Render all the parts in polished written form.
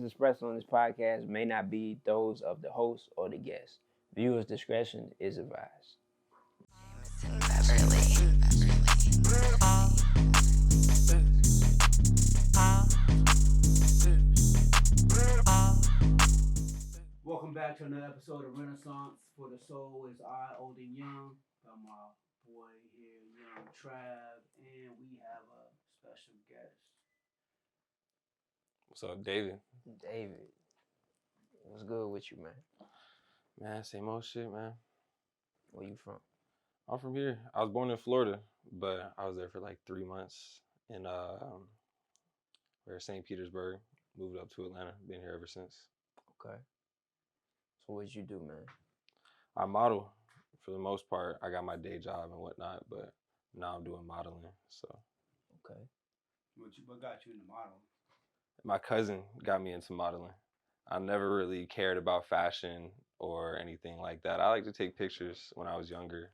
opinions expressed on this podcast may not be those of the host or the guest. Viewers' discretion is advised. Welcome back to another episode of Renaissance for the Soul. It's I, Old and Young. Got my boy here, Young Trav, and we have a special guest. What's up, David? David. What's good with you, man? Man, same old shit, man. Where you from? I'm from here. I was born in Florida, but I was there for like 3 months in St. Petersburg. Moved up to Atlanta. Been here ever since. Okay. So what you do, man? I model for the most part. I got my day job and whatnot, but now I'm doing modeling. So. Okay. What got you into modeling? My cousin got me into modeling. I never really cared about fashion or anything like that. I like to take pictures when I was younger,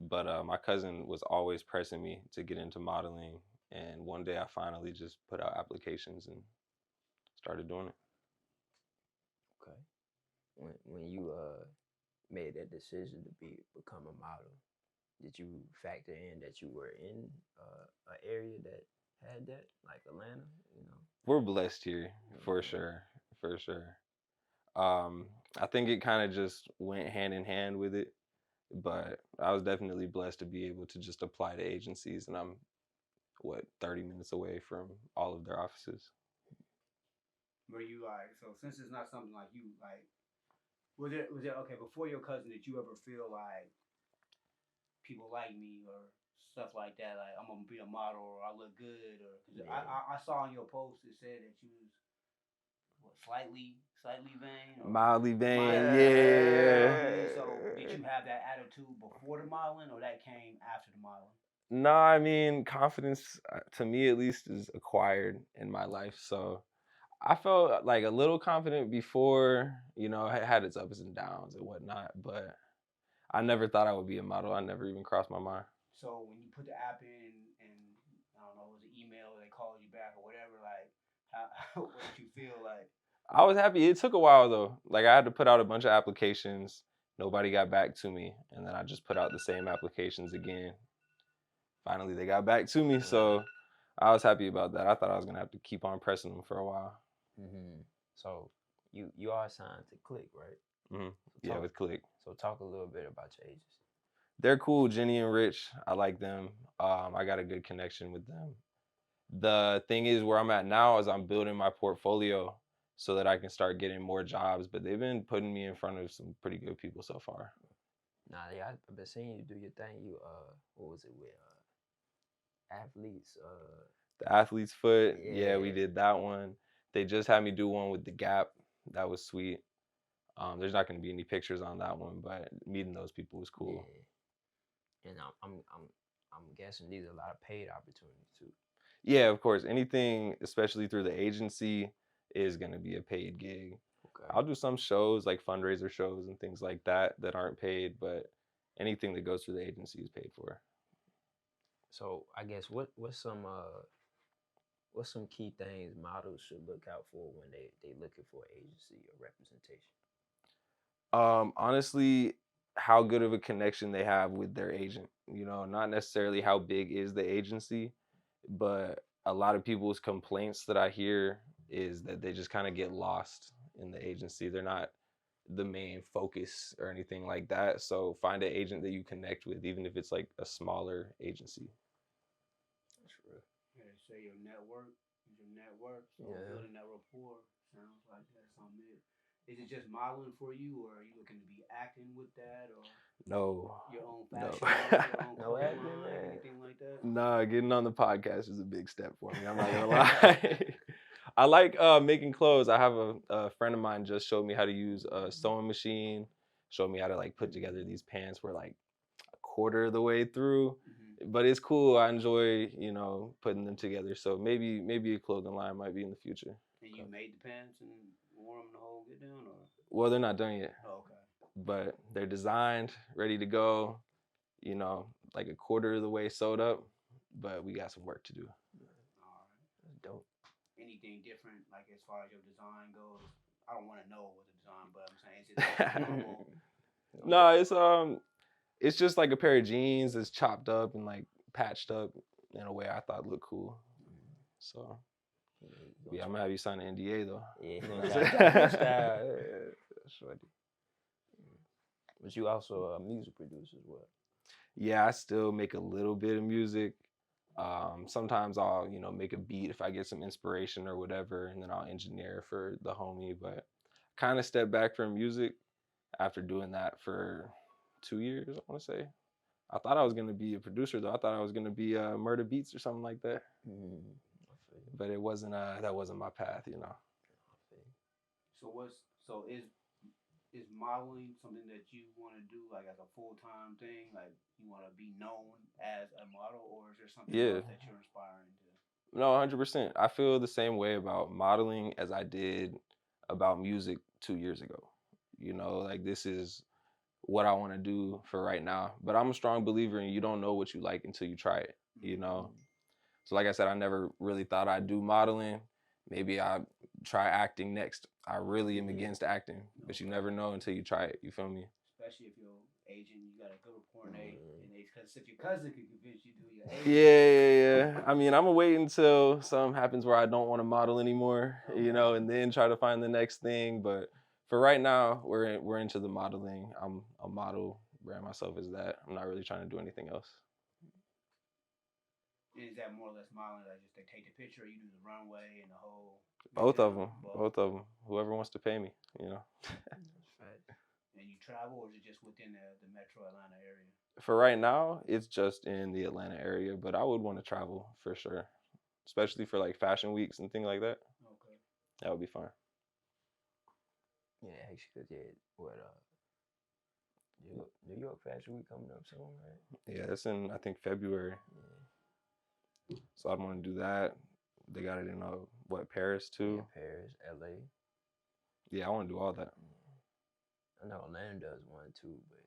but my cousin was always pressing me to get into modeling, and one day I finally just put out applications and started doing it. Okay. When you made that decision to become a model, did you factor in that you were in an area that had that, like Atlanta? We're blessed here, for sure. I think it kind of just went hand in hand with it, but I was definitely blessed to be able to just apply to agencies, and I'm 30 minutes away from all of their offices. Were you like, so since it's not something like you like, was it okay before your cousin? Did you ever feel like people like me or stuff like that? Like I'm gonna be a model or I look good, or cause I saw in your post it said that you was slightly vain, mildly vain, yeah. So did you have that attitude before the modeling, or that came after the modeling? No, I mean, confidence, to me at least, is acquired in my life. So I felt like a little confident before, it had its ups and downs and whatnot, but I never thought I would be a model. I never even crossed my mind. So when you put the app in and I don't know, it was an email, they called you back or whatever, like, what did you feel like? I was happy. It took a while though. Like I had to put out a bunch of applications. Nobody got back to me. And then I just put out the same applications again. Finally, they got back to me. So I was happy about that. I thought I was going to have to keep on pressing them for a while. Mm-hmm. So you are signed to Click, right? Mm-hmm. Yeah, with Click. So talk a little bit about your agency. They're cool. Jenny and Rich, I like them. I got a good connection with them. The thing is, where I'm at now is I'm building my portfolio so that I can start getting more jobs. But they've been putting me in front of some pretty good people so far. Nah, yeah, I've been seeing you do your thing. You what was it with athletes? The Athlete's Foot. Yeah, we did that one. They just had me do one with the Gap. That was sweet. There's not going to be any pictures on that one, but meeting those people was cool. Yeah. And I'm guessing these are a lot of paid opportunities too. Yeah, of course. Anything, especially through the agency, is going to be a paid gig. Okay. I'll do some shows, like fundraiser shows and things like that aren't paid, but anything that goes through the agency is paid for. So I guess what's some key things models should look out for when they looking for agency or representation? Honestly, how good of a connection they have with their agent. Not necessarily how big is the agency, but a lot of people's complaints that I hear is that they just kind of get lost in the agency. They're not the main focus or anything like that. So find an agent that you connect with, even if it's like a smaller agency. That's real. Yeah, they say your network. So building that rapport sounds like that's something. Is it just modeling for you, or are you looking to be acting with that, or no your own fashion, your own no acting, anything like that? Nah, getting on the podcast is a big step for me. I'm not gonna lie. I like making clothes. I have a friend of mine just showed me how to use a sewing machine. Showed me how to like put together these pants. We're like a quarter of the way through, but it's cool. I enjoy putting them together. So maybe a clothing line might be in the future. And you made the pants and wore them the whole get down, or? Well, they're not done yet. Oh, okay. But they're designed, ready to go. Like a quarter of the way sewed up, but we got some work to do. All right, that's dope. Any anything different, like as far as your design goes? I don't want to know what the design, but I'm saying, is it normal? No, it's just like a pair of jeans that's chopped up and like patched up in a way I thought looked cool. So yeah, I'm gonna have you sign an NDA though. Yeah, You know you what got I'm that saying? style. Shorty. But you also a music producer as well. Yeah, I still make a little bit of music. Sometimes I'll, make a beat if I get some inspiration or whatever, and then I'll engineer for the homie. But kind of step back from music after doing that for 2 years, I want to say. I thought I was gonna be a producer though. I thought I was gonna be Murder Beats or something like that. But it wasn't. That wasn't my path. So is modeling something that you want to do like as a full-time thing? Like you want to be known as a model, or is there something Yeah. else that you're inspiring to? No, 100%. I feel the same way about modeling as I did about music 2 years ago. Like this is what I want to do for right now. But I'm a strong believer in you don't know what you like until you try it. So like I said, I never really thought I'd do modeling. Maybe I'd try acting next. I really am against acting, but you never know until you try it. You feel me? Especially if you're Asian, you got a good rapport and because if your cousin could convince you to do your Yeah. I mean, I'm gonna wait until something happens where I don't want to model anymore, Okay. and then try to find the next thing. But for right now, we're into the modeling. I'm a model, brand myself as that. I'm not really trying to do anything else. And is that more or less modeling, like just they take the picture, you do the runway and the whole? Both of them. Whoever wants to pay me. And you travel, or is it just within the metro Atlanta area? For right now, it's just in the Atlanta area, but I would want to travel for sure, especially for like fashion weeks and things like that. Okay. That would be fun. Yeah, actually, what New York Fashion Week coming up soon, right? Yeah, that's in I think February. Yeah. So I'd want to do that. They got it in Paris too? Yeah, Paris, LA. Yeah, I want to do all that. I know Atlanta does one too, but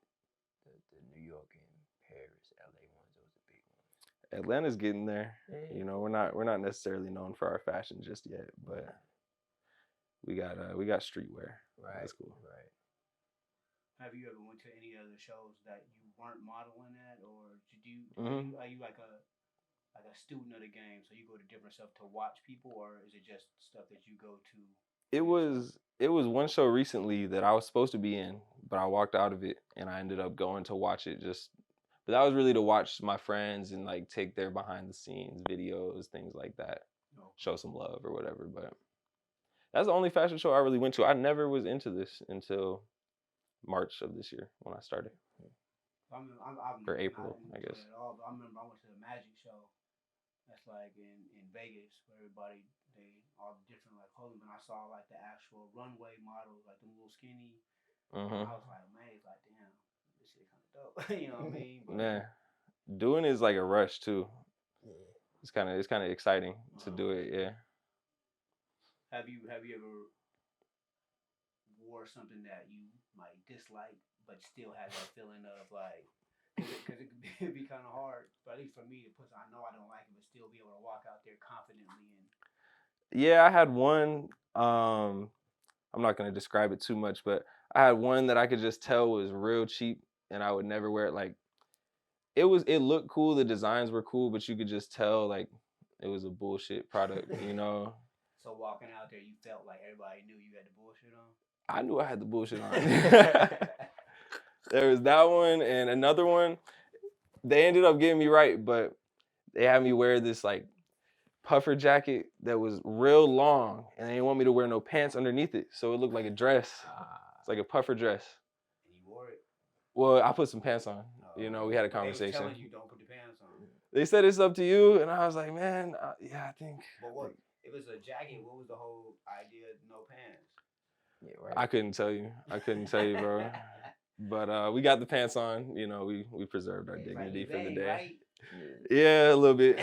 the New York and Paris, LA ones, those are big ones. Atlanta's getting there. Yeah. We're not necessarily known for our fashion just yet, but we got streetwear. Right. That's cool. Right. Have you ever went to any other shows that you weren't modeling at, or did you? Are you like a student of the game, so you go to different stuff to watch people, or is it just stuff that you go to? It was one show recently that I was supposed to be in, but I walked out of it and I ended up going to watch it but that was really to watch my friends and like take their behind the scenes videos, things like that. Show some love or whatever, but that's the only fashion show I really went to. I never was into this until March of this year when I started. Or April, I guess. At all, but I remember I went to the magic show. That's like in Vegas, where everybody all the different like clothing. But I saw like the actual runway models, like the little skinny. I was like amazed, like damn, this shit kind of dope. You know what I mean? But, man, doing it is like a rush too. Yeah. It's kind of exciting to do it. Yeah. Have you ever wore something that you might dislike, but still have that feeling of like, because it could be kind of hard, but at least for me to put, I know I don't like it, but still be able to walk out there confidently and. Yeah, I had one. I'm not gonna describe it too much, but I had one that I could just tell was real cheap, and I would never wear it. Like, it looked cool, the designs were cool, but you could just tell like it was a bullshit product. So walking out there, you felt like everybody knew you had the bullshit on? I knew I had the bullshit on. There was that one and another one. They ended up getting me right, but they had me wear this like puffer jacket that was real long, and they didn't want me to wear no pants underneath it, so it looked like a dress. It's like a puffer dress. And you wore it? Well, I put some pants on. We had a conversation. They were telling you don't put the pants on. They said it's up to you, and I was like, man, yeah, I think. But what if it's a jacket? What was the whole idea? No pants. Yeah, right. I couldn't tell you, bro. But we got the pants on. We preserved our dignity for the day. Right? Yeah, a little bit.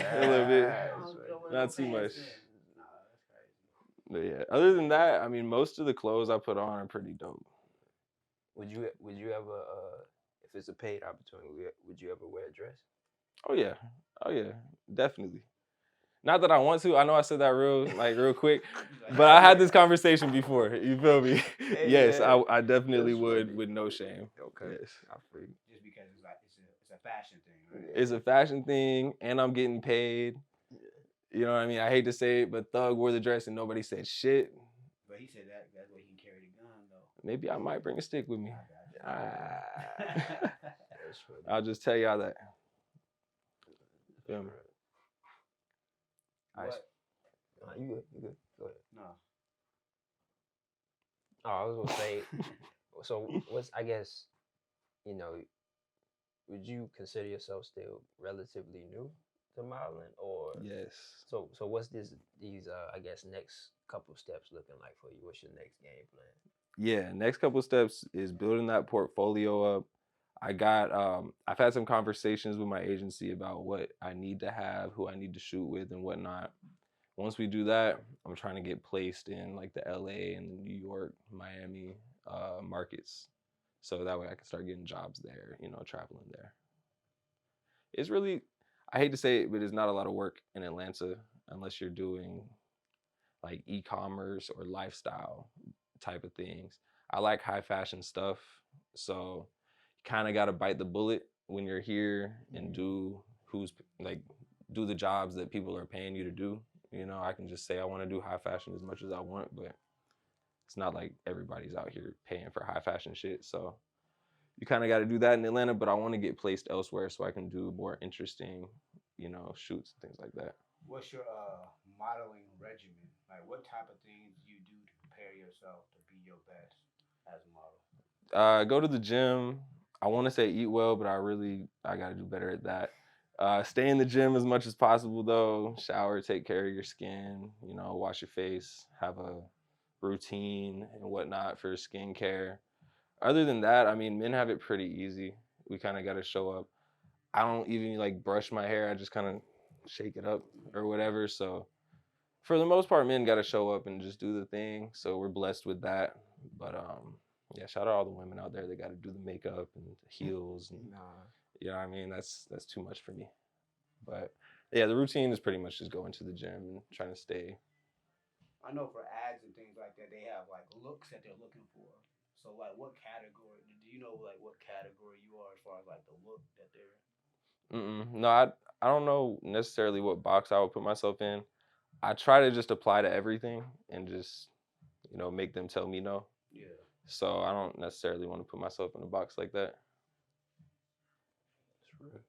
Not too much. No, that's crazy. But yeah, other than that, I mean, most of the clothes I put on are pretty dope. Would you ever, if it's a paid opportunity, would you ever wear a dress? Oh yeah, definitely. Not that I want to. I know I said that real quick, Like, but I had this conversation before. You feel me? Hey, Yes, yeah. I definitely That's would funny. with no shame. Okay. Yes. I feel just because it's like it's a fashion thing, right? It's a fashion thing, and I'm getting paid. You know what I mean? I hate to say it, but Thug wore the dress and nobody said shit. But he said that's where he can carry the gun though. Maybe I might bring a stick with me. I got you. That's funny. I'll just tell y'all that. Feel me? What? You good? You good? Go ahead. No. Oh, I was gonna say. So, I guess, you know, would you consider yourself still relatively new to modeling, or Yes. so what's these I guess next couple steps looking like for you? What's your next game plan? Yeah, next couple steps is building that portfolio up. I've had some conversations with my agency about what I need to have, who I need to shoot with, and whatnot. Once we do that, I'm trying to get placed in like the LA and the New York, Miami markets, so that way I can start getting jobs there, traveling there. It's really, I hate to say it, but it's not a lot of work in Atlanta unless you're doing like e-commerce or lifestyle type of things. I like high fashion stuff, so you kind of got to bite the bullet when you're here and do the jobs that people are paying you to do. I can just say I want to do high fashion as much as I want, but it's not like everybody's out here paying for high fashion shit. So you kind of got to do that in Atlanta, but I want to get placed elsewhere so I can do more interesting, shoots and things like that. What's your modeling regimen? Like, what type of things do you do to prepare yourself to be your best as a model? Go to the gym. I want to say eat well, but I got to do better at that. Stay in the gym as much as possible, though. Shower, take care of your skin, wash your face, have a routine and whatnot for skincare. Other than that, I mean, men have it pretty easy. We kind of got to show up. I don't even like brush my hair. I just kind of shake it up or whatever. So for the most part, men got to show up and just do the thing. So we're blessed with that. But yeah, shout out all the women out there that got to do the makeup and the heels and I mean that's too much for me. But yeah, the routine is pretty much just going to the gym and trying to stay. I know for ads and things like that, they have like looks that they're looking for. So like, what category? Do you know like what category you are as far as like the look that they're? No, I don't know necessarily what box I would put myself in. I try to just apply to everything and just make them tell me no. Yeah. So I don't necessarily want to put myself in a box like that. That's real.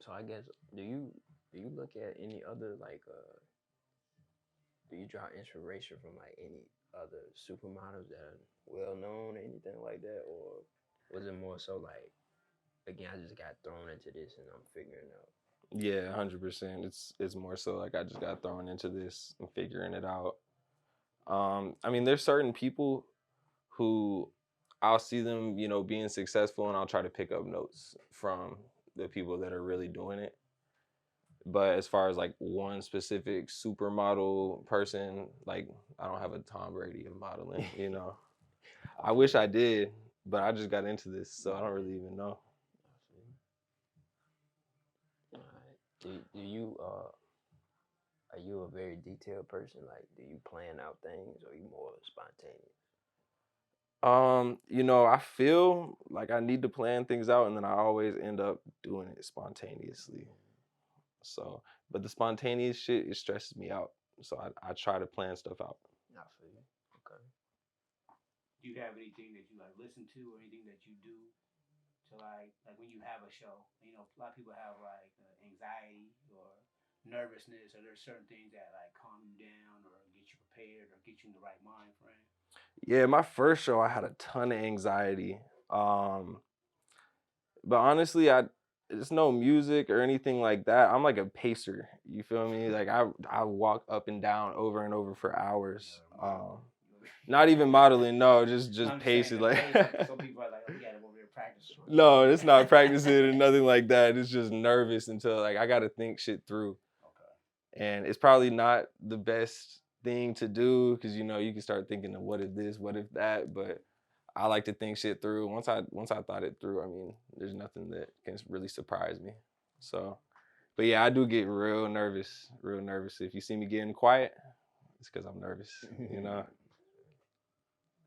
So I guess do you look at any other like do you draw inspiration from like any other supermodels that are well known or anything like that, or was it more so like again I just got thrown into this and I'm figuring out? Yeah, 100%. It's more so like I just got thrown into this and figuring it out. I mean, there's certain people who I'll see them, being successful, and I'll try to pick up notes from the people that are really doing it. But as far as like one specific supermodel person, like I don't have a Tom Brady of modeling, I wish I did, but I just got into this, so I don't really even know. All right. Do you are you a very detailed person? Like, do you plan out things, or are you more spontaneous? I feel like I need to plan things out, and then I always end up doing it spontaneously. So, but the spontaneous shit, it stresses me out. So I try to plan stuff out. I feel you. Okay. Do you have anything that you like listen to, or anything that you do to like when you have a show? A lot of people have like anxiety or nervousness, or there's certain things that like calm you down or get you prepared or get you in the right mind frame. Yeah, my first show, I had a ton of anxiety. But honestly, it's no music or anything like that. I'm like a pacer. You feel me? Like I walk up and down over and over for hours. Not even modeling, no, just pacing. Like some people are like, oh, we got him over here practicing. No, it's not practicing or nothing like that. It's just nervous until like I gotta think shit through. Okay. And it's probably not the best thing to do because you can start thinking of what if this, what if that, but I like to think shit through. Once I thought it through, I mean, there's nothing that can really surprise me. So, But yeah, I do get real nervous. Real nervous. If you see me getting quiet, it's because I'm nervous. You know.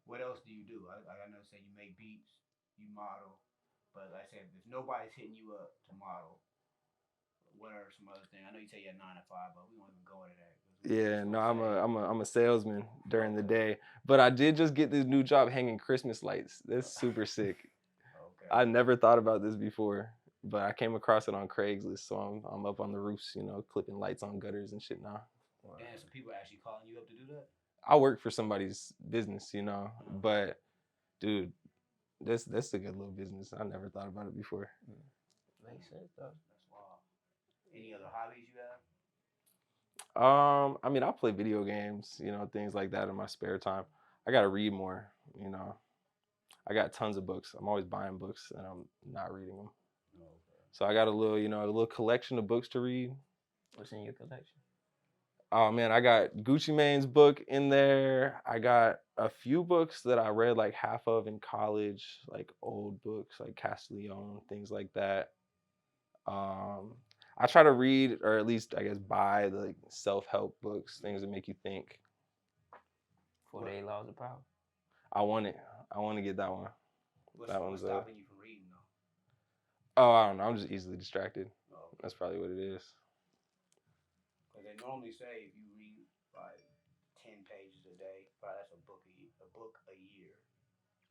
What else do you do? I know, say you make beats, you model, but like I said, if nobody's hitting you up to model, what are some other things? I know you say you have 9 to 5, but we won't even go into that. Yeah, no, I'm a salesman during the Okay. day. But I did just get this new job hanging Christmas lights. That's super sick. Okay. I never thought about this before, but I came across it on Craigslist, so I'm up on the roofs, you know, clipping lights on gutters and shit now. Damn, some people actually calling you up to do that? I work for somebody's business, you know, but dude, that's a good little business. I never thought about it before. Makes sense though. That's wild. Any other hobbies you have? I mean, I play video games, you know, things like that in my spare time. I gotta read more, you know. I got tons of books. I'm always buying books and I'm not reading them. Okay. So I got a little, you know, a little collection of books to read. What's in your collection? Oh man, I got Gucci Mane's book in there. I got a few books that I read like half of in college, like old books like Castiglione, things like that. I try to read or at least I guess buy the like, self-help books, things that make you think. 48 Laws of Power. I want it. I want to get that one. What's That one's stopping you from reading though? Oh, I don't know. I'm just easily distracted. Oh, That's probably what it is. because they normally say if you read like 10 pages a day, probably that's a book a year,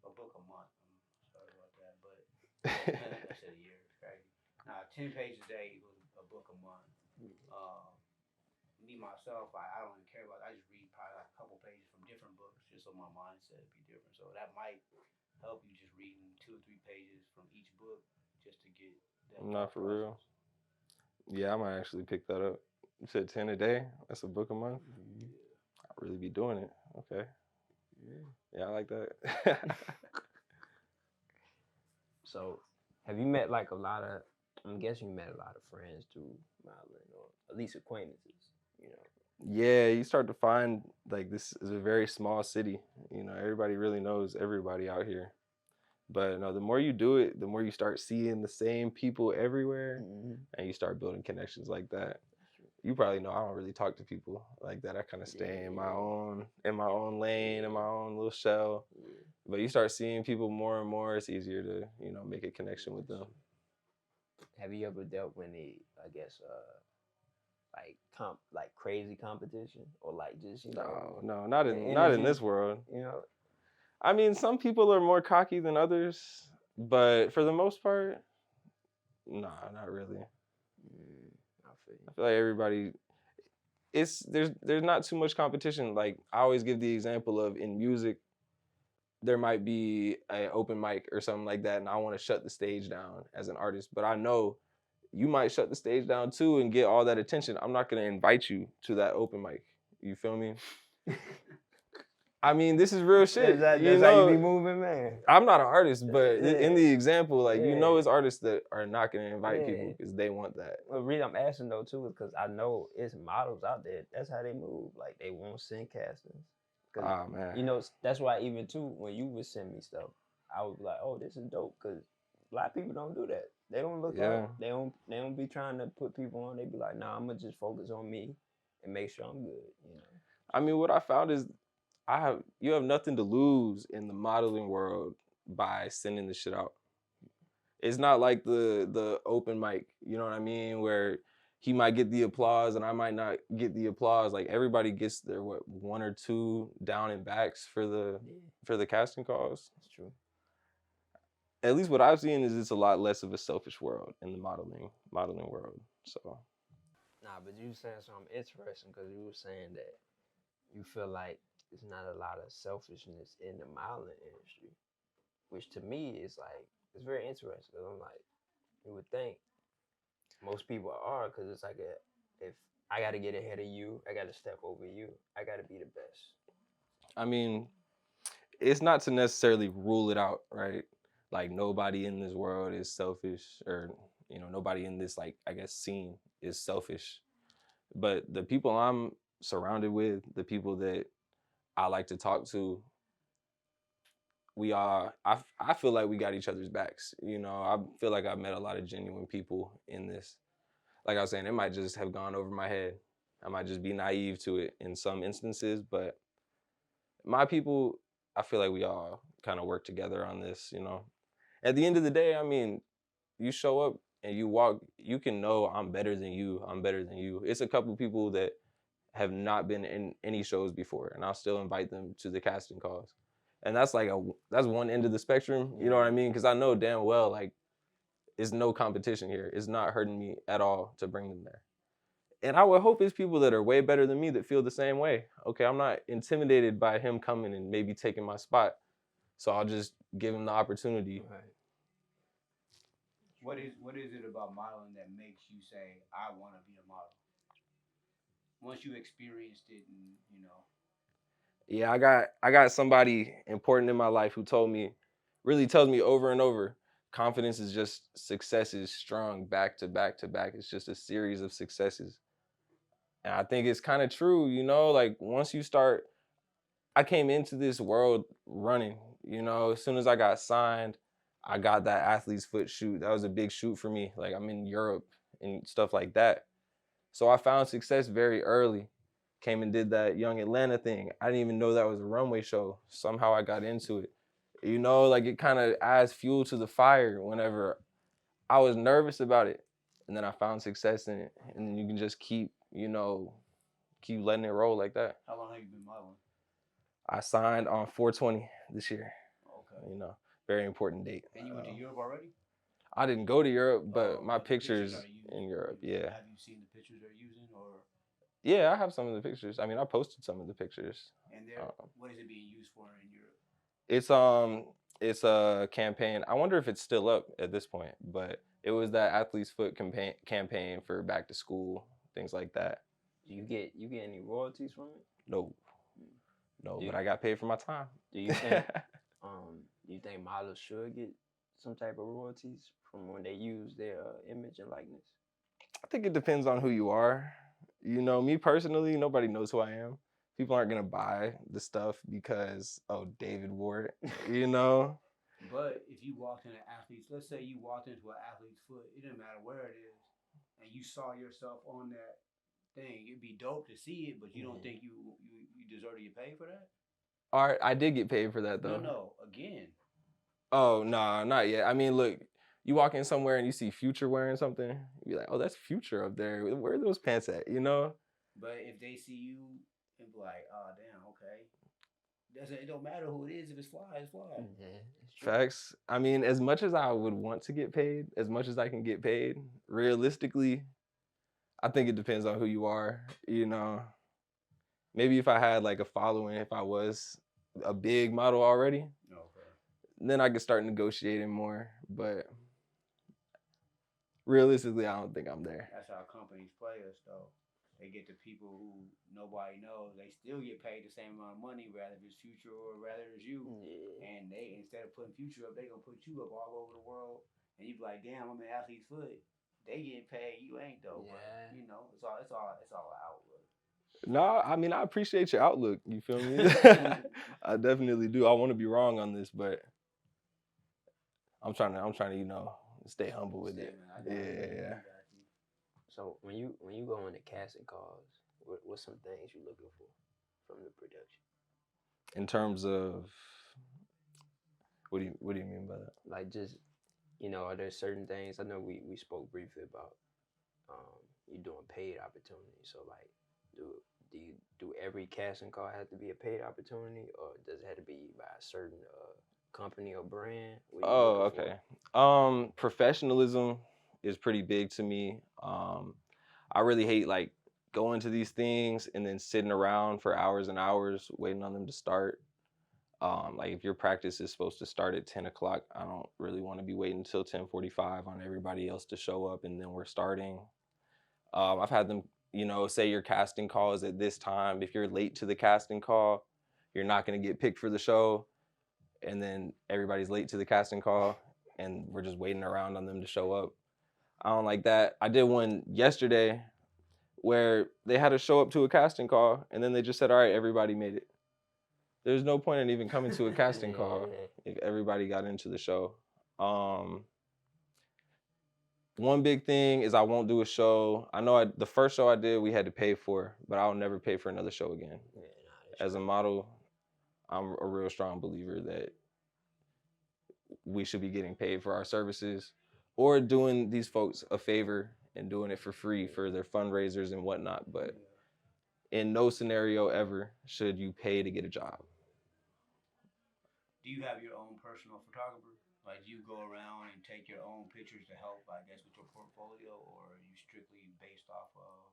a book a month. I'm sorry about that, but I said a year. It's crazy. Now, 10 pages a day was a book a month. Me myself, I don't even care about. I just read probably like a couple pages from different books, just so my mindset be different. So that might help you just reading 2 or 3 pages from each book just to get that. Not for real. Yeah, I might actually pick that up. You said 10 a day? That's a book a month? Yeah. I really be doing it. Okay. Yeah, I like that. So, have you met like a lot of? I'm guessing you met a lot of friends through modeling, or at least acquaintances. You know. Yeah, you start to find like this is a very small city. You know, everybody really knows everybody out here. But no, the more you do it, the more you start seeing the same people everywhere, and you start building connections like that. You probably know I don't really talk to people like that. I kind of stay in my own lane, in my own little shell. But you start seeing people more and more, it's easier to, you know, make a connection with them. Have you ever dealt with any, I guess, like crazy competition, or like just No, not in this world. You know, I mean, some people are more cocky than others, but for the most part, nah, not really. I feel like everybody, there's not too much competition. Like I always give the example of in music, there might be an open mic or something like that, and I want to shut the stage down as an artist, but I know you might shut the stage down too and get all that attention. I'm not gonna invite you to that open mic. You feel me? I mean, this is real shit. That's how you be moving, man. I'm not an artist, but in the example, like you know, it's artists that are not gonna invite people because they want that. Well, the reason I'm asking though too is because I know it's models out there. That's how they move. Like they won't send castings. Oh man. You know, that's why even too when you would send me stuff, I would be like, oh, this is dope, because a lot of people don't do that. They don't look out. They don't be trying to put people on. They be like, nah, I'm gonna just focus on me and make sure I'm good. You know. I mean, what I found is you have nothing to lose in the modeling world by sending the shit out. It's not like the open mic, you know what I mean, where he might get the applause and I might not get the applause. Like everybody gets their 1 or 2 down and backs for the casting calls. That's true. At least what I've seen is it's a lot less of a selfish world in the modeling world. So. Nah, but you saying something interesting, because you were saying that you feel like there's not a lot of selfishness in the modeling industry, which to me is like, it's very interesting. I'm like, you would think most people are, because it's like if I got to get ahead of you, I got to step over you, I got to be the best. I mean, it's not to necessarily rule it out, right? Like nobody in this world is selfish, or you know, nobody in this like I guess scene is selfish. But the people I'm surrounded with, the people that I like to talk to, I feel like we got each other's backs. You know, I feel like I've met a lot of genuine people in this. like I was saying, it might just have gone over my head. I might just be naive to it in some instances, but my people, I feel like we all kind of work together on this, you know. At the end of the day, I mean, you show up and you walk, you can know I'm better than you. I'm better than you. It's a couple people that have not been in any shows before, and I'll still invite them to the casting calls. And that's like that's one end of the spectrum, you know what I mean? Because I know damn well like it's no competition here. It's not hurting me at all to bring them there. And I would hope it's people that are way better than me that feel the same way. Okay, I'm not intimidated by him coming and maybe taking my spot, so I'll just give him the opportunity. Right. What is it about modeling that makes you say I want to be a model? Once you experienced it, and you know. Yeah, I got somebody important in my life who told me, really tells me over and over, confidence is just successes strung back to back to back. It's just a series of successes. And I think it's kind of true, you know, like once you start, I came into this world running, you know, as soon as I got signed, I got that athlete's foot shoot. That was a big shoot for me. Like I'm in Europe and stuff like that. So I found success very early. Came and did that Young Atlanta thing. I didn't even know that was a runway show. Somehow I got into it. You know, like it kind of adds fuel to the fire whenever I was nervous about it. And then I found success in it. And then you can just keep, you know, keep letting it roll like that. How long have you been modeling? I signed on 420 this year. Okay. You know, very important date. And you went to Europe already? I didn't go to Europe, but Oh, my but the pictures are used. in Europe, yeah. Have you seen the pictures they're using, or? Yeah, I have some of the pictures. I mean, I posted some of the pictures. And what is it being used for in Europe? It's a campaign. I wonder if it's still up at this point, but it was that athlete's foot campaign for back to school, things like that. Do you get any royalties from it? No, but I got paid for my time. Do you think do you think models should get some type of royalties from when they use their image and likeness? I think it depends on who you are. You know, me personally, nobody knows who I am. People aren't gonna buy the stuff because David wore it. You know. But if you walked in an athlete's, let's say you walked into an athlete's foot, it didn't matter where it is, and you saw yourself on that thing, it'd be dope to see it, but you don't think you deserve to get paid for that? All right, I did get paid for that though. No, again. Oh, nah, not yet. I mean, look, you walk in somewhere and you see Future wearing something, you be like, oh, that's Future up there. Where are those pants at, you know? But if they see you and be like, oh, damn, okay. It don't matter who it is. If it's fly, it's fly. Yeah, facts. I mean, as much as I would want to get paid, as much as I can get paid, realistically, I think it depends on who you are, you know? Maybe if I had like a following, if I was a big model already, then I could start negotiating more. But realistically, I don't think I'm there. That's how companies play us, though. They get the people who nobody knows. They still get paid the same amount of money, rather if it's Future or rather it's you. Yeah. And they, instead of putting Future up, they gonna put you up all over the world. And you be like, damn, I'm an athlete's foot. They get paid, you ain't though. Yeah. But, you know, it's all an outlook. No, I mean I appreciate your outlook. You feel me? I definitely do. I want to be wrong on this, but I'm trying to, you know, stay humble with it. Yeah. So when you go into casting calls, what's some things you're looking for from the production? In terms of what do you mean by that? Like just, you know, are there certain things? I know we spoke briefly about you doing paid opportunities. So like, do every casting call have to be a paid opportunity, or does it have to be by a certain company or brand? Oh, okay. Professionalism is pretty big to me. I really hate like going to these things and then sitting around for hours and hours waiting on them to start. Like if your practice is supposed to start at 10 o'clock, I don't really want to be waiting until 10:45 on everybody else to show up and then we're starting. I've had them, you know, say your casting call is at this time. If you're late to the casting call, you're not going to get picked for the show. And then everybody's late to the casting call and we're just waiting around on them to show up. I don't like that. I did one yesterday where they had to show up to a casting call and then they just said, all right, everybody made it. There's no point in even coming to a casting call if everybody got into the show. one big thing is I won't do a show. I know the first show I did, we had to pay for, but I'll never pay for another show again. Yeah, As a model, I'm a real strong believer that we should be getting paid for our services or doing these folks a favor and doing it for free for their fundraisers and whatnot. But in no scenario ever should you pay to get a job. Do you have your own personal photographer? Like, do you go around and take your own pictures to help, I guess, with your portfolio, or are you strictly based off of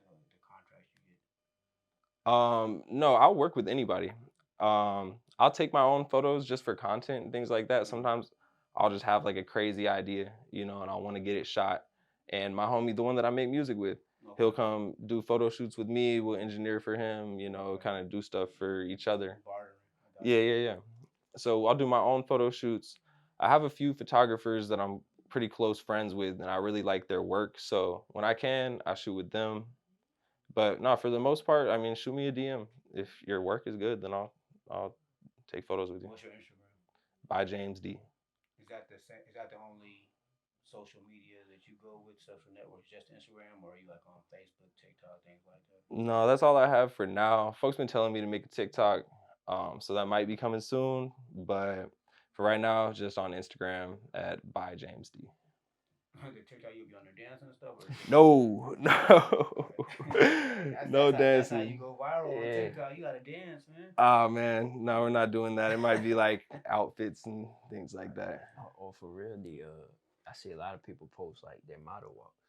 the contracts you get? No, I'll work with anybody. I'll take my own photos just for content and things like that. Sometimes I'll just have like a crazy idea, and I want to get it shot. And my homie, the one that I make music with, he'll come do photo shoots with me. We'll engineer for him, kind of do stuff for each other. Yeah. So I'll do my own photo shoots. I have a few photographers that I'm pretty close friends with, and I really like their work. So when I can, I shoot with them. But no, for the most part, I mean, shoot me a DM. If your work is good, then I'll take photos with you. What's your Instagram? By James D. Is that the only social media that you go with, social networks, just Instagram, or are you like on Facebook, TikTok, things like that? No, that's all I have for now. Folks been telling me to make a TikTok, so that might be coming soon. But for right now, just on Instagram at by James D. The TikTok, you'll be on there dancing and stuff? Or No. No dancing. That's how you go viral on TikTok. You gotta dance, man. Oh man, no, we're not doing that. It might be like outfits and things like that. Oh, for real, I see a lot of people post like their model walks.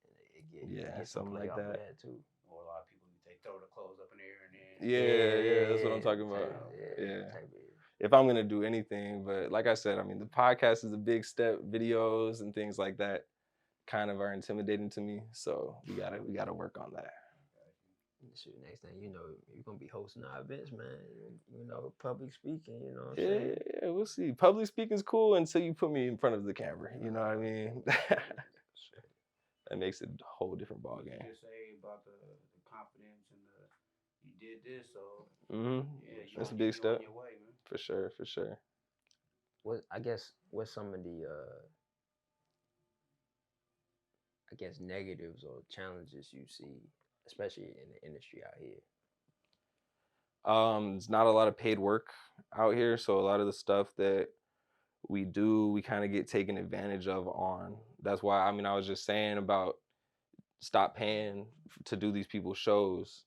And it get something like that too. Or a lot of people, they throw the clothes up in the air and then. Yeah, that's what I'm talking about. Yeah. If I'm gonna do anything, but like I said, I mean, the podcast is a big step. Videos and things like that kind of are intimidating to me, so we gotta work on that. Shoot, next thing you know, you're gonna be hosting our events, man. Public speaking. You know what I'm Yeah, saying? yeah, we'll see. Public speaking's cool until you put me in front of the camera. You know what I mean? That makes it a whole different ball game. You just say about the confidence and you did this, so that's a big step. On your way, man. For sure. What's some of the negatives or challenges you see, especially in the industry out here? There's not a lot of paid work out here, so a lot of the stuff that we do, we kind of get taken advantage of on. That's why, I mean, I was just saying about stop paying to do these people's shows.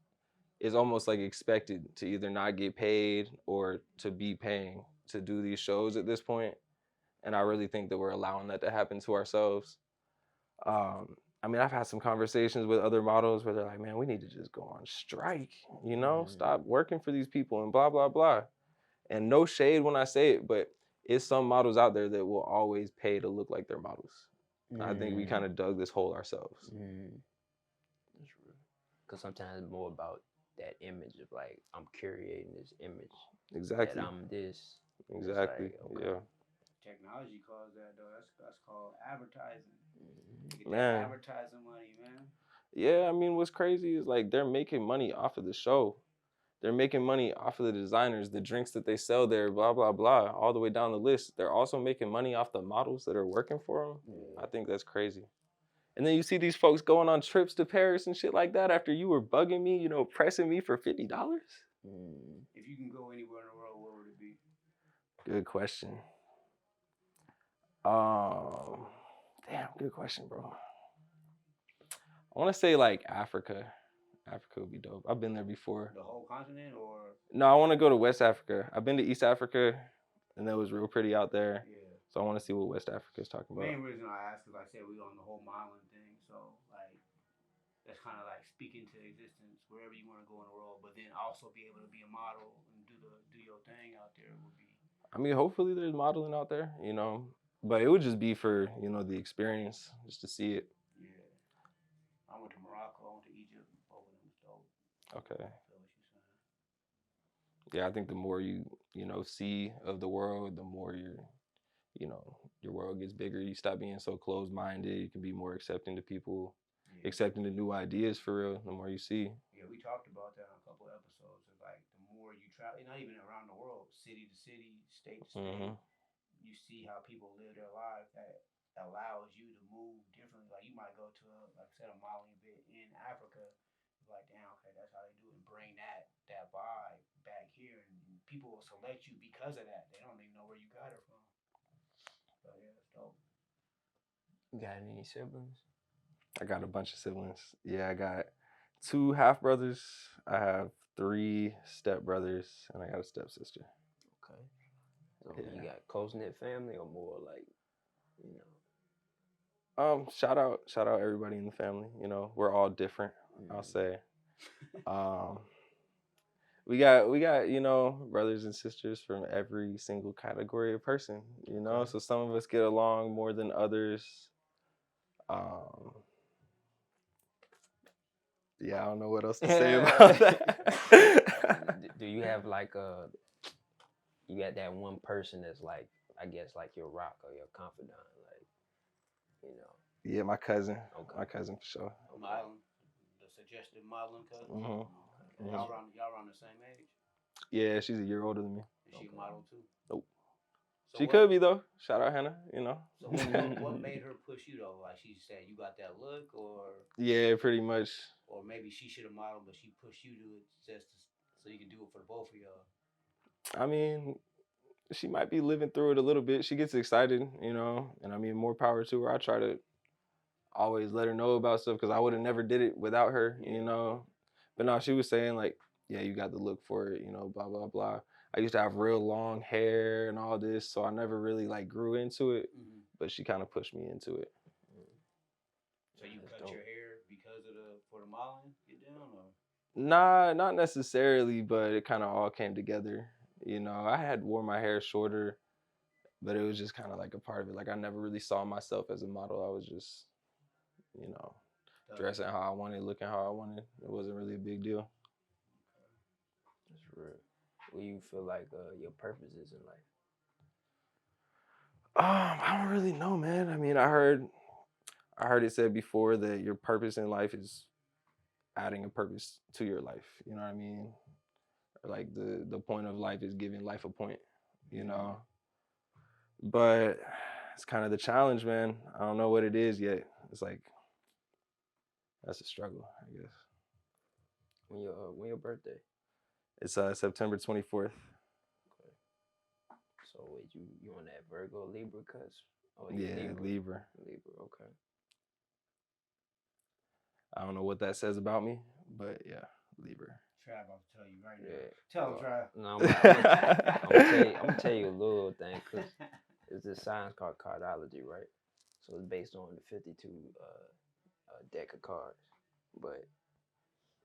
It's almost like expected to either not get paid or to be paying to do these shows at this point. And I really think that we're allowing that to happen to ourselves. I mean, I've had some conversations with other models where they're like, man, we need to just go on strike, stop working for these people and blah, blah, blah. And no shade when I say it, but it's some models out there that will always pay to look like they're models. I think we kind of dug this hole ourselves. That's real. Because sometimes it's more about that image of like, I'm curating this image. Exactly. That I'm this. Exactly. Like, okay. Yeah. Technology calls that, though. That's called advertising. Get man. That advertising money, man. Yeah, I mean, what's crazy is like they're making money off of the show. They're making money off of the designers, the drinks that they sell there, blah, blah, blah, all the way down the list. They're also making money off the models that are working for them. I think that's crazy. And then you see these folks going on trips to Paris and shit like that after you were bugging me, pressing me for $50. If you can go anywhere in the world, where would it be? Good question. Damn, good question, bro. I want to say like Africa. Africa would be dope. I've been there before. The whole continent, or? No, I want to go to West Africa. I've been to East Africa, and that was real pretty out there. Yeah. So I want to see what West Africa is talking about. The main reason I asked is, like I said, we on the whole modeling thing, so like that's kind of like speaking to existence wherever you want to go in the world, but then also be able to be a model and do your thing out there would be. I mean, hopefully there's modeling out there, but it would just be for the experience, just to see it. Yeah, I went to Morocco, I went to Egypt, both of them was dope. Okay. Yeah, I think the more you see of the world, the more your world gets bigger. You stop being so closed-minded. You can be more accepting to people, accepting to new ideas for real. The more you see. Yeah, we talked about that on a couple of episodes. It's like the more you travel, not even around the world, city to city, state to state, you see how people live their lives that allows you to move differently. Like you might go to a, like I said, a modeling event in Africa. Like, damn, okay, that's how they do it. And bring that vibe back here, and people will select you because of that. They don't even know where you got it from. So yeah, it's dope. You got any siblings? I got a bunch of siblings. Yeah, I got 2 half brothers. I have 3 step brothers, and I got a stepsister. Okay. So Yeah. you got close knit family or more like, you know? Shout out everybody in the family. You know, we're all different. I'll say. We got you know, brothers and sisters from every single category of person. You know, Okay. so some of us get along more than others. Yeah, I don't know what else to say about that. Do you have like you got that one person that's like, I guess like your rock or your confidant, like, you know? Yeah, my cousin. Okay. My cousin for sure. Modeling, the suggested modeling cousin. Mm-hmm. Y'all around the same age. Yeah, she's a year older than me. Is she a model too? Nope. So she could be though. Shout out Hannah. You know. So what made her push you though? Like she said, you got that look, or yeah, pretty much. Or maybe she should have modeled, but she pushed you to it just so you can do it for the both of y'all. I mean, she might be living through it a little bit. She gets excited, you know, and I mean, more power to her. I try to always let her know about stuff because I would have never did it without her, you know. But no, she was saying like, yeah, you got the look for it, you know, blah blah blah. I used to have real long hair and all this, so I never really like grew into it. But she kind of pushed me into it. So you cut your hair because of for the modeling get down, or? Nah, not necessarily, but it kind of all came together. You know, I had wore my hair shorter, but it was just kind of like a part of it. Like I never really saw myself as a model. I was just, you know, dressing how I wanted, looking how I wanted. It wasn't really a big deal. That's real. What do you feel like your purpose is in life? I don't really know, man. I mean, I heard it said before that your purpose in life is adding a purpose to your life. You know what I mean? Or like the point of life is giving life a point. You know. But it's kind of the challenge, man. I don't know what it is yet. It's like that's a struggle, I guess. When your birthday? It's September 24th. Okay. So wait, you on that Virgo Libra cusp? Oh yeah, Libra. Libra, okay. I don't know what that says about me, but yeah, Libra. Trav about to tell you right now. Yeah. Tell him, Trav. No, I'm gonna tell you a little thing, because it's this science called cardology, right? So it's based on the 52 deck of cards. But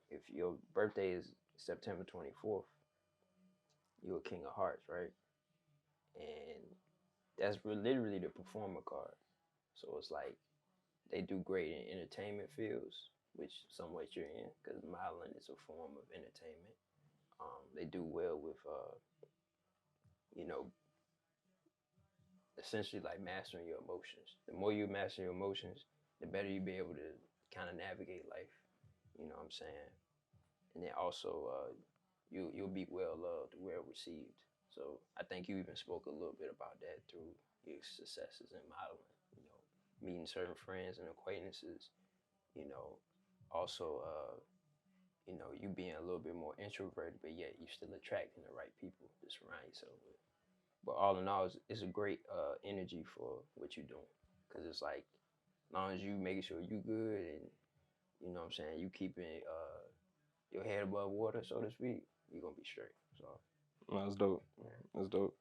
if your birthday is September 24th, you're a King of Hearts, right? And that's literally the performer card. So it's like they do great in entertainment fields, which some way you're in, because modeling is a form of entertainment. They do well with, you know, essentially like mastering your emotions. The more you master your emotions, the better you be able to kind of navigate life. You know what I'm saying? And then also, you'll be well loved, well received. So I think you even spoke a little bit about that through your successes in modeling. You know, meeting certain friends and acquaintances. You know, also, you know, you being a little bit more introverted, but yet you still attracting the right people to surround yourself with. But all in all, it's a great energy for what you're doing, because it's like, as long as you making sure you good, and you know what I'm saying, you keeping your head above water, so to speak, you're gonna be straight. So that's dope. That's dope.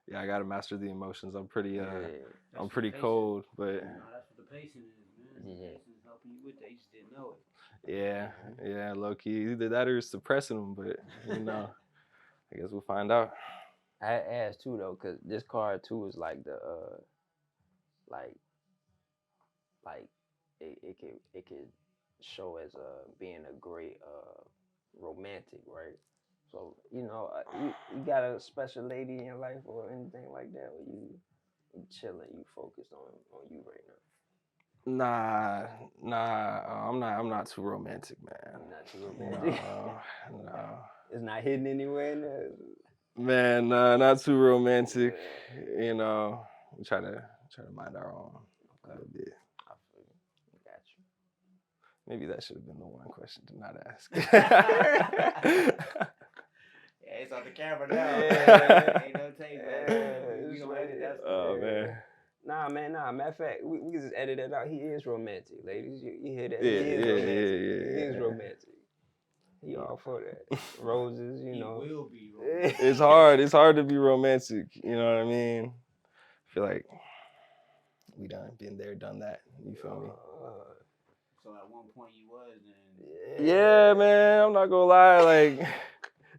Yeah, I gotta master the emotions. I'm pretty I'm pretty cold, but no, that's what the patient is, man. The patient is helping you with that. You just didn't know it. Yeah, low key. Either that or suppressing them, but you know, I guess we'll find out. I asked too though, cause this card too is like the like it could show as being a great romantic, right? So you know, you got a special lady in your life or anything like that, or you chilling, you focused on you right now? Nah. I'm not too romantic, man. You're not too romantic. No. It's not hidden anywhere in there. Man, not too romantic. You know, try Try to mind our own a little bit. I feel you. Got you. Maybe that should have been the one question to not ask. Yeah, it's on the camera now. Ain't no tape. We gonna edit that stuff. Oh man. Nah, man, nah. Matter of fact, we can just edit it out. He is romantic, ladies. You hear that? Yeah, He is romantic. He yeah. is romantic. He all for that. Roses, you know. He will be romantic. It's hard. It's hard to be romantic. You know what I mean? I feel like we done been there, done that. You feel me? So at one point you was then. Yeah, man. I'm not gonna lie. Like,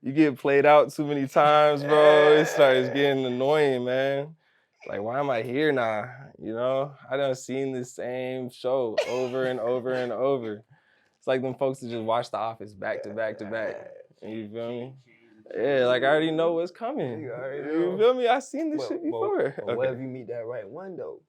you get played out too many times, bro. It starts getting annoying, man. Like, why am I here now? You know? I done seen the same show over and over and over. It's like them folks that just watch The Office back to back to back. You feel me? Yeah, like I already know what's coming. You feel me? I seen this shit before. But what if you meet that right one though?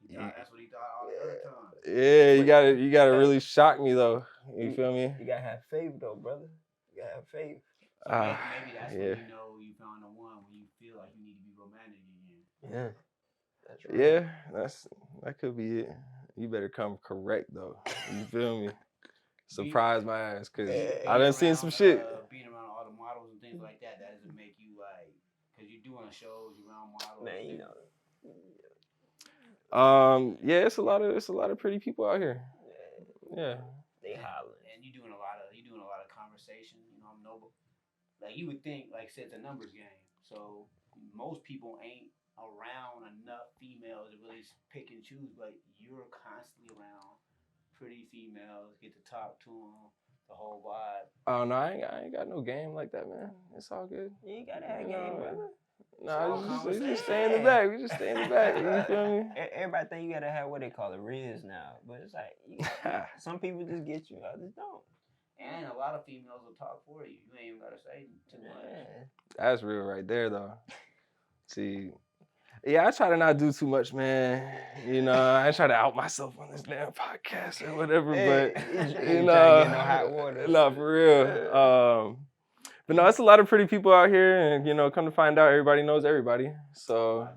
Yeah, that's what he thought all the other time. Yeah, you gotta really shock me though. You feel me? You gotta have faith though, brother. You gotta have faith. So maybe that's when you know you found the one when you feel like you need to be romantic again. Yeah. That's right. Yeah, that could be it. You better come correct though. You feel me? Surprise my ass, cause I done seen some shit. Being around all the models and things like that doesn't make you like, cause you're doing shows, you're around models. Man, you know. Yeah, it's a lot of pretty people out here. Yeah. They hollering. And you doing a lot of conversation. You know, I'm noble. Like you would think, like I said, it's a numbers game. So most people ain't around enough females to really pick and choose, but you're constantly around pretty females, get to talk to them, the whole vibe. Oh no, I ain't got no game like that, man. It's all good. You ain't gotta have game, brother. Nah, we just stay in the back. We just stay in the back. You feel me? Everybody think you gotta have what they call a riz now, but it's like some people just get you, others don't. And a lot of females will talk for you. You ain't even gotta say too much. That's real right there, though. See, yeah, I try to not do too much, man. You know, I try to out myself on this damn podcast or whatever, but you know, no hot water. No, for real. But no, it's a lot of pretty people out here, and you know, come to find out, everybody knows everybody. So,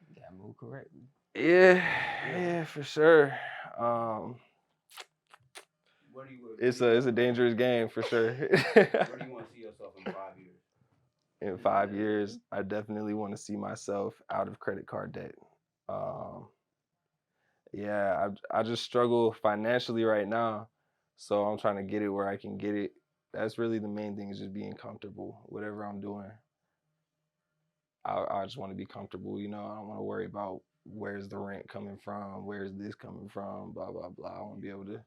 you gotta move correctly. Yeah, for sure. It's a dangerous game for sure. Where do you want to see yourself in 5 years? In 5 years, I definitely want to see myself out of credit card debt. Yeah, I just struggle financially right now, so I'm trying to get it where I can get it. That's really the main thing, is just being comfortable, whatever I'm doing. I just want to be comfortable, you know. I don't want to worry about where's the rent coming from, where's this coming from, blah, blah, blah. I want to be able to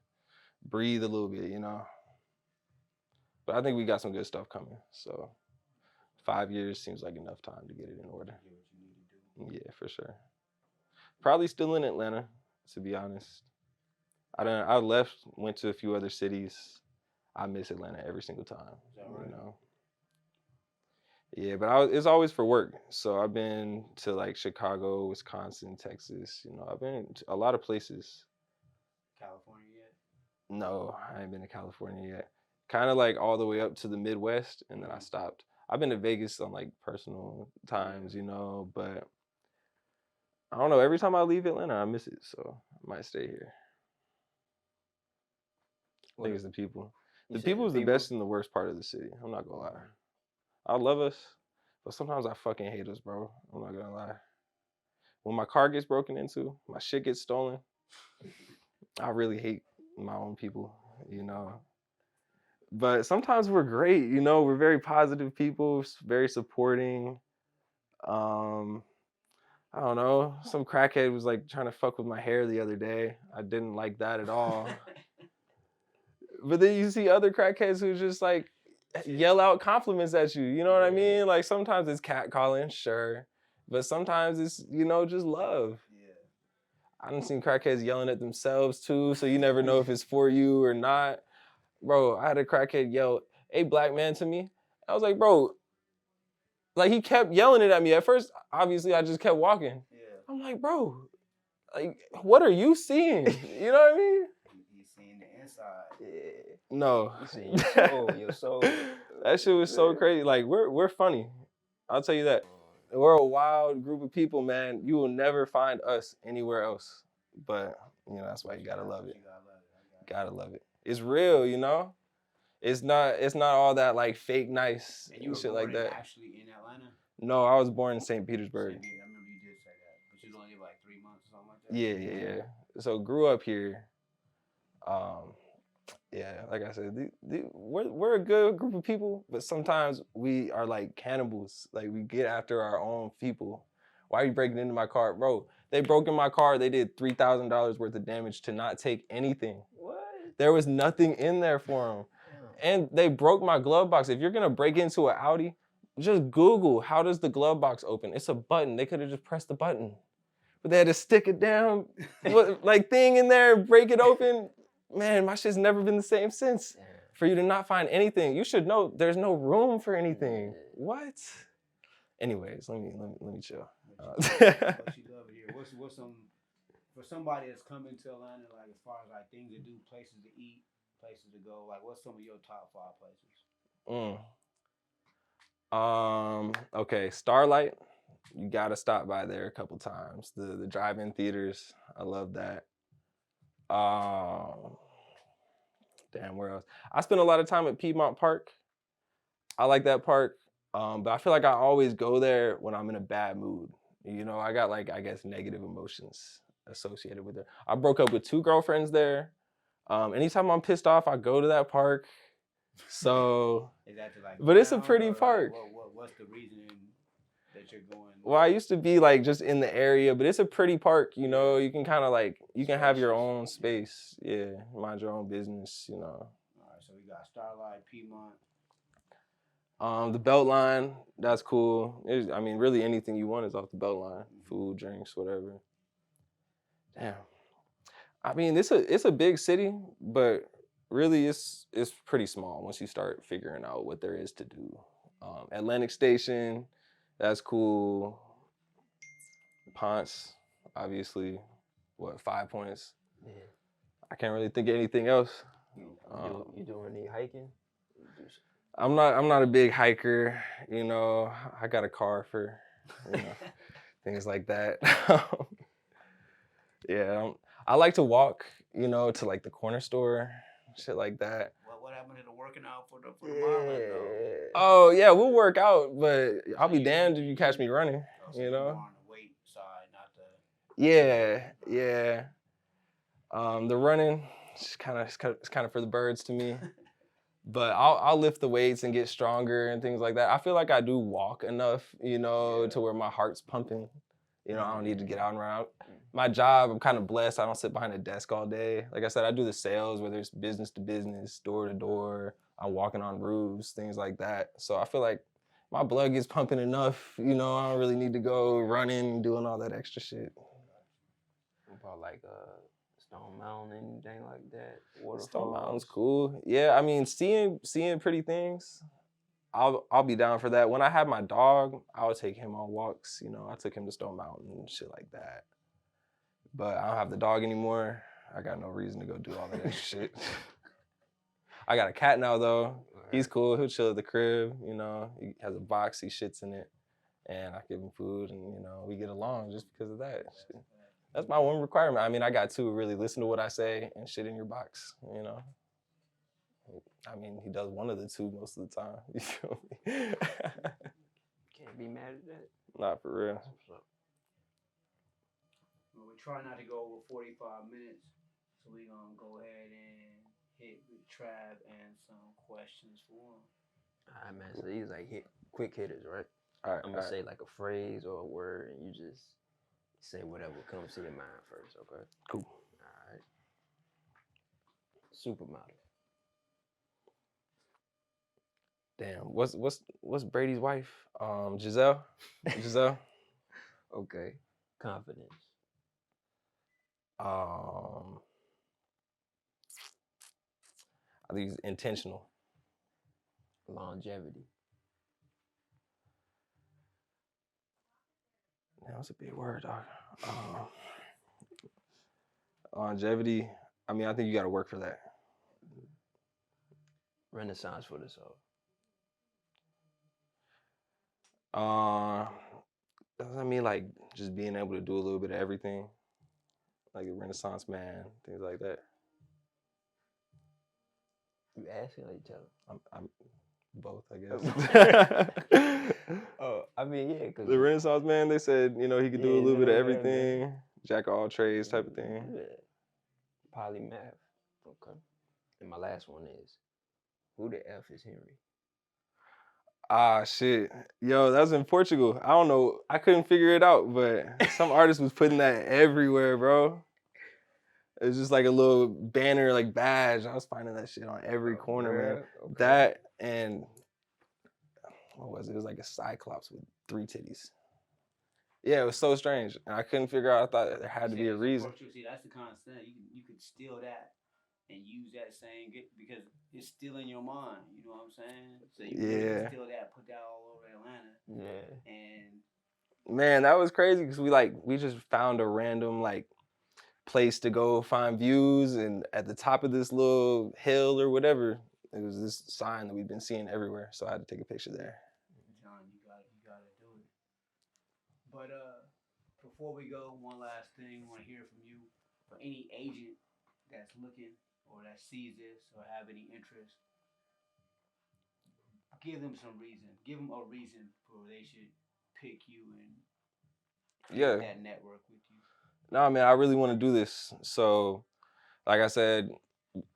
breathe a little bit, you know. But I think we got some good stuff coming, so 5 years seems like enough time to get it in order. Yeah, for sure. Probably still in Atlanta, to be honest. I left, went to a few other cities. I miss Atlanta every single time, you know. Yeah, but it's always for work. So I've been to like Chicago, Wisconsin, Texas. You know, I've been to a lot of places. California yet? No, I ain't been to California yet. Kind of like all the way up to the Midwest, and then I stopped. I've been to Vegas on like personal times, you know, but I don't know. Every time I leave Atlanta, I miss it. So I might stay here. I think it's the people. The people is the best and the worst part of the city. I'm not gonna lie. I love us, but sometimes I fucking hate us, bro. I'm not gonna lie. When my car gets broken into, my shit gets stolen, I really hate my own people, you know. But sometimes we're great, you know. We're very positive people, very supporting. I don't know. Some crackhead was like trying to fuck with my hair the other day. I didn't like that at all. But then you see other crackheads who just like yell out compliments at you. You know what I mean? Like sometimes it's catcalling, sure. But sometimes it's, you know, just love. Yeah. I done seen crackheads yelling at themselves too, so you never know if it's for you or not. Bro, I had a crackhead yell, "Hey, black man," to me. I was like, bro, like he kept yelling it at me. At first, obviously, I just kept walking. Yeah. I'm like, bro, like, what are you seeing? You know what I mean? He's seeing the inside. Yeah. No. You see your soul, your soul. That shit was so crazy. Like, we're funny. I'll tell you that. We're a wild group of people, man. You will never find us anywhere else. But that's why you gotta love it. You gotta love it. Gotta love it. It's real, It's not all that like fake nice And you were shit born like that. actually in Atlanta? No, I was born in St. Petersburg. I remember you did say that. But you was only like 3 months or something like that? Yeah. So grew up here. Yeah, like I said, we're a good group of people, but sometimes we are like cannibals. Like we get after our own people. Why are you breaking into my car? Bro, they broke in my car. They did $3,000 worth of damage to not take anything. What? There was nothing in there for them. And they broke my glove box. If you're going to break into an Audi, just Google, how does the glove box open? It's a button. They could have just pressed the button. But they had to stick it down, like thing in there, break it open. Man, my shit's never been the same since. Damn. For you to not find anything, you should know there's no room for anything. Yeah. What? Anyways, let me chill. What you love it here? What's some for somebody that's coming to Atlanta, like as far as like things to do, places to eat, places to go, like what's some of your top 5 places? Okay, Starlight. You gotta stop by there a couple times. The drive-in theaters, I love that. Damn, where else? I spend a lot of time at Piedmont Park. I like that park, but I feel like I always go there when I'm in a bad mood. I got like, I guess, negative emotions associated with it. I broke up with 2 girlfriends there. Anytime I'm pissed off, I go to that park. So, Is that to like? But it's a town, pretty or, park. Like, what's the reasoning that you're going? Well, I used to be like just in the area, but it's a pretty park, You can kind of like, you can have your own space. Yeah, mind your own business, All right, so we got Starlight, Piedmont. The Beltline, that's cool. Really anything you want is off the Beltline. Food, drinks, whatever. Damn. It's a big city, but really it's pretty small once you start figuring out what there is to do. Atlantic Station, that's cool. Ponce, obviously, 5 points? Yeah. I can't really think of anything else. You doing any hiking? I'm not a big hiker, I got a car for, things like that. Yeah, I like to walk, to like the corner store, shit like that. What happened to the working out for the modeling though? Oh yeah, we'll work out, but I'll be damned if you catch me running, So you're more on the weight side, not the. Yeah. The running, it's kind of for the birds to me. But I'll lift the weights and get stronger and things like that. I feel like I do walk enough, to where my heart's pumping. I don't need to get out and around. My job, I'm kind of blessed. I don't sit behind a desk all day. Like I said, I do the sales, whether it's business to business, door to door. I'm walking on roofs, things like that. So I feel like my blood gets pumping enough. I don't really need to go running, doing all that extra shit. About like Stone Mountain, anything like that? Waterfalls? Stone Mountain's cool. Yeah, seeing pretty things. I'll be down for that. When I had my dog, I would take him on walks. I took him to Stone Mountain and shit like that. But I don't have the dog anymore. I got no reason to go do all that extra shit. I got a cat now though. He's cool. He'll chill at the crib. He has a box. He shits in it, and I give him food, and we get along just because of that. That's my one requirement. I got to really listen to what I say and shit in your box. He does one of the two most of the time. You feel me? Can't be mad at that. Not for real. Well, we try not to go over 45 minutes, so we're going to go ahead and hit with Trav and some questions for him. All right, man. So these like quick hitters, right? All right. I'm going to say like a phrase or a word, and you just say whatever comes to your mind first, okay? Cool. All right. Supermodel. Damn. What's Brady's wife? Giselle. Giselle. Okay. Confidence. I think it's intentional. Longevity. Man, that's a big word, dog. Longevity. I think you got to work for that. Renaissance for the soul. I mean, like just being able to do a little bit of everything, like a Renaissance man, things like that. You asking or you telling? I'm both, I guess. Oh, I mean, yeah, cause The Renaissance man, they said, you know, he could do a Yeah, little bit of little bit of everything, jack of all trades type of thing. yeah, polymath. Okay. And my last one is, who the F is Henry? Ah, shit. Yo, that was in Portugal. I don't know. I couldn't figure it out, but some artist was putting that everywhere, bro. It was just like a little banner, like badge. I was finding that shit on every corner, man. Okay. That and what was it? It was like a cyclops with 3 titties. Yeah, it was so strange, and I couldn't figure out. I thought there had to be a reason. See, that's the kind of thing you could steal that and use that saying because it's still in your mind. You know what I'm saying? So you really steal that, put that all over Atlanta. Yeah. And man, that was crazy because we just found a random like place to go find views, and at the top of this little hill or whatever, it was this sign that we've been seeing everywhere. So I had to take a picture there. John, you gotta do it. But before we go, one last thing, I want to hear from you. For any agent that's looking or that sees this or have any interest, give them some reason. Give them a reason for they should pick you and create that network with you. No, man, I really want to do this. So, like I said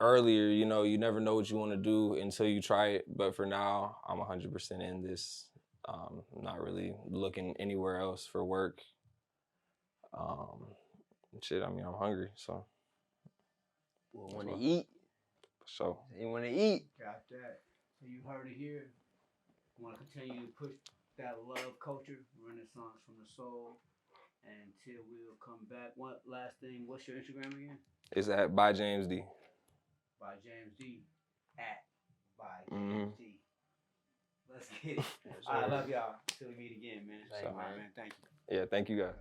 earlier, you know, you never know what you want to do until you try it. But for now, I'm 100% in this. I'm not really looking anywhere else for work. Shit, I mean, I'm hungry, so. Want to eat? So. You want to eat? Got that. So you heard it here. Want to continue to push that love culture, Renaissance from the soul. Until we'll come back. One last thing. What's your Instagram again? It's at by James D. By James D. At by James D. Let's get it. I love y'all. Till we meet again, man. Thank you, man. Thank you. Yeah, thank you guys.